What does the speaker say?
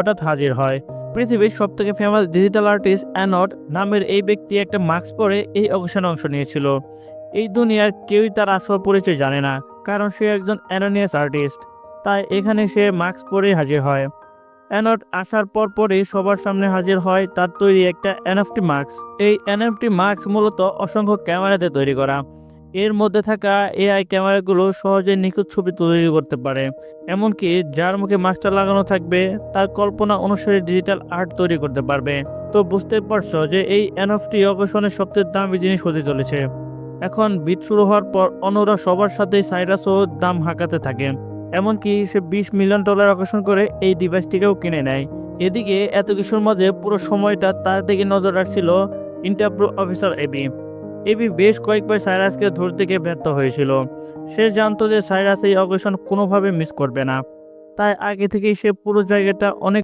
হঠাৎ হাজির হয়। পৃথিবীর সবথেকে ফেমাস ডিজিটাল আর্টিস্ট অ্যানড নামের এই ব্যক্তি একটা মাস্ক পরে এই অকেশনে অংশ নিয়েছিল। এই দুনিয়ার কেউই তার আসল পরিচয় জানে না, কারণ সে একজন অ্যানোনিমাস আর্টিস্ট। তাই এখানে সে মাস্ক পরেই হাজির হয়। অ্যানড আসার পরপরই সবার সামনে হাজির হয় তার তৈরি একটা এনএফটি মাস্ক। এই এনএফটি মাস্ক মূলত অসংখ্য ক্যামেরাতে তৈরি করা। এর মধ্যে থাকা এআই ক্যামেরাগুলো সহজে নিখুঁত ছবি তৈরি করতে পারে। এমনকি যার মুখে মাস্কটা লাগানো থাকবে তার কল্পনা অনুসারে ডিজিটাল আর্ট তৈরি করতে পারবে। তো বুঝতে পারছো যে এই এনএফটি অকেশনের সবচেয়ে দামি জিনিস হতে চলেছে। এখন বিট শুরু হওয়ার পর অন্যরা সবার সাথেই সাইরাসও দাম হাঁকাতে থাকে। এমনকি সে $20 মিলিয়ন আকর্ষণ করে এই ডিভাইসটিকেও কিনে নেয়। এদিকে এত কিছুর মাঝে পুরো সময়টা তার দিকে নজর রাখছিল ইন্টারপ্রো অফিসার এবি। এবি বেশ কয়েকবার সাইরাসকে ধরতে গিয়ে ব্যর্থ হয়েছিল। সে জানতো যে সাইরাস এই অকেশন কোনোভাবে মিস করবে না। তাই আগে থেকেই সে পুরো জায়গাটা অনেক